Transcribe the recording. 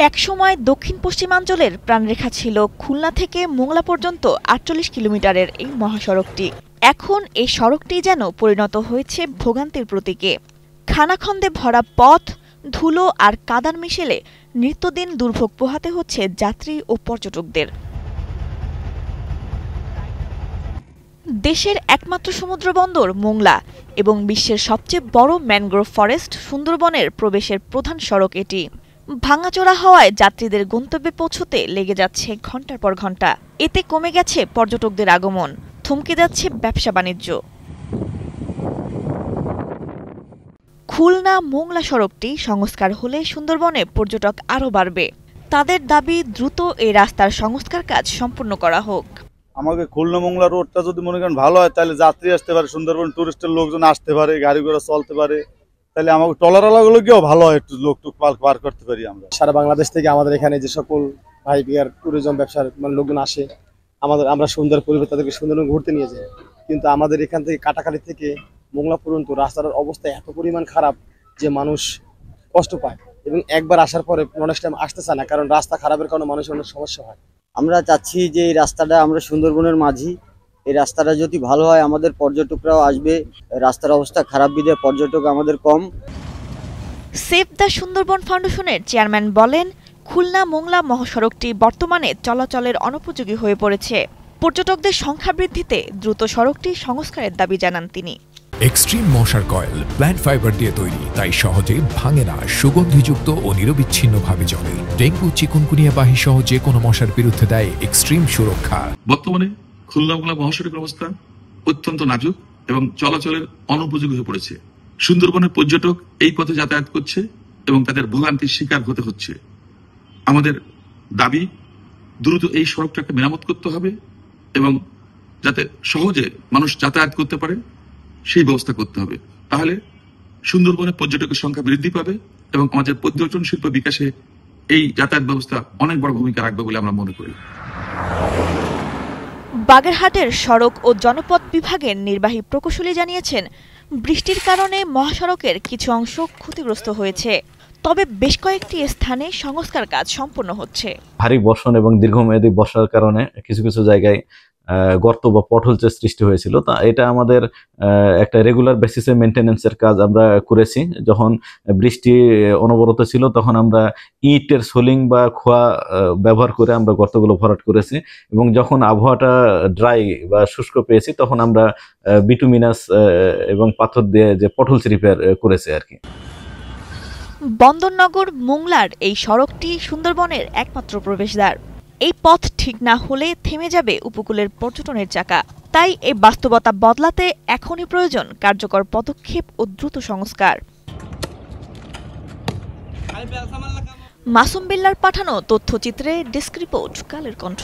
একসময় দক্ষিণ পশ্চিমাঞ্চলের প্রাণরেখা ছিল খুলনা থেকে মোংলা পর্যন্ত ৪৮ কিলোমিটারের এই মহাসড়কটি। এখন এই সড়কটি যেন পরিণত হয়েছে ভোগান্তির প্রতীকে। খানাখন্দে ভরা পথ, ধুলো আর কাদার মিশেলে নিত্যদিন দুর্ভোগ পোহাতে হচ্ছে যাত্রী ও পর্যটকদের। দেশের একমাত্র সমুদ্র বন্দর মোংলা এবং বিশ্বের সবচেয়ে বড় ম্যানগ্রোভ ফরেস্ট সুন্দরবনের প্রবেশের প্রধান সড়ক এটি। ভাঙাচোরা হওয়ায় যাত্রীদের গন্তব্যে পৌঁছতে লেগে যাচ্ছে ঘন্টার পর ঘন্টা। এতে কমে গেছে পর্যটকদের আগমন, থমকে যাচ্ছে ব্যবসা বাণিজ্য। খুলনা মোংলা সড়কটি সংস্কার হলে সুন্দরবনে পর্যটক আরও বাড়বে। তাদের দাবি দ্রুত এই রাস্তার সংস্কার কাজ সম্পূর্ণ করা হোক। আমাকে খুলনা মোংলা রোডটা যদি মনে করেন ভালো হয়, তাহলে যাত্রী আসতে পারে, সুন্দরবন টুরিস্টের লোকজন আসতে পারে, গাড়ি ঘোড়া চলতে পারে, তাহলে আমাকে টলারালাগুলো গিয়েও ভালো হয়, একটু লোকটুক পার করতে পারি আমরা। সারা বাংলাদেশ থেকে আমাদের এখানে যে সকল ভাই বিহার ট্যুরিজম ব্যবসার লোকজন আসে, আমরা সুন্দর পরিবেশ তাদেরকে সুন্দরবন ঘুরতে নিয়ে যাই, কিন্তু আমাদের এখান থেকে কাটাখালী থেকে মোংলা পর্যন্ত রাস্তার অবস্থা এত পরিমাণ খারাপ যে মানুষ কষ্ট পায় এবং একবার আসার পরে নেক্সট টাইম আসতে চায় না, কারণ রাস্তা খারাপের কারণে মানুষের অনেক সমস্যা হয়। আমরা চাচ্ছি যে এই রাস্তাটা, আমরা সুন্দরবনের মাঝি, এই রাস্তাটা যদি ভালো হয় আমাদের পর্যটকরাও আসবে। রাস্তার অবস্থা খারাপ বিধে পর্যটক আমাদের কম। সেভ দ্য সুন্দরবন ফাউন্ডেশনের চেয়ারম্যান বলেন, খুলনা মোংলা মহাসড়কটি বর্তমানে চলাচলের অনুপযোগী হয়ে পড়েছে। পর্যটকদের সংখ্যা বৃদ্ধিতে দ্রুত সড়কটি সংস্কারের দাবি জানান তিনি। এক্সট্রিম মশার কয়েল প্ল্যান্ট ফাইবার দিয়ে তৈরি, তাই সহজে ভাঙে না, সুগন্ধিযুক্ত ও নিরবিচ্ছিন্নভাবে চলে। ডেঙ্গু, চিকুনগুনিয়া বাহি সহ যে কোনো মশার বিরুদ্ধে দেয় এক্সট্রিম সুরক্ষা। বর্তমানে খুলনা মোংলা মহাসড়কের অবস্থা অত্যন্ত নাজুক এবং চলাচলের অনুপযোগী হয়ে পড়েছে। সুন্দরবনের পর্যটক এই পথে যাতায়াত করছে এবং তাদের ভোগান্তির শিকার হতে হচ্ছে। আমাদের দাবি, দ্রুত এই সড়কটাকে মেরামত করতে হবে এবং যাতে সহজে মানুষ যাতায়াত করতে পারে সেই ব্যবস্থা করতে হবে। তাহলে সুন্দরবনে পর্যটকের সংখ্যা বৃদ্ধি পাবে এবং আমাদের পর্যটন শিল্প বিকাশে এই যাতায়াত ব্যবস্থা অনেক বড় ভূমিকা রাখবে বলে আমরা মনে করি। বাগেরহাটের সড়ক ও জনপথ বিভাগের নির্বাহী প্রকৌশলী জানিয়েছেন, বৃষ্টির কারণে মহাসড়কের কিছু অংশ ক্ষতিগ্রস্ত হয়েছে, তবে বেশ কয়েকটি স্থানে সংস্কার কাজ সম্পন্ন হচ্ছে। ভারী বর্ষণ এবং দীর্ঘমেয়াদী বর্ষার কারণে কিছু কিছু জায়গায় গর্ত বা পটহোলসের সৃষ্টি হয়েছিল। তা এটা আমাদের একটা রেগুলার বেসিসে মেনটেন্যান্সের কাজ আমরা করেছি। যখন বৃষ্টি অনবরত ছিল তখন আমরা ইটের সোলিং বা খোয়া ব্যবহার করে আমরা গর্তগুলো ভরাট করেছি, এবং যখন আবহাওয়াটা ড্রাই বা শুষ্ক পেয়েছি তখন আমরা বিটুমিনাস এবং পাথর দিয়ে যে পটহোলস রিপেয়ার করেছি আর কি। বন্দরনগর মোংলার এই সড়কটি সুন্দরবনের একমাত্র প্রবেশদ্বার। এই পথ ঠিক না হলে থেমে যাবে উপকূলের পর্যটনের চাকা। তাই এই বাস্তবতা বদলাতে এখনই প্রয়োজন কার্যকর পদক্ষেপ ও দ্রুত সংস্কার। মাসুম বিল্লার পাঠানো তথ্যচিত্রে ডেস্ক রিপোর্ট, কালের কণ্ঠ।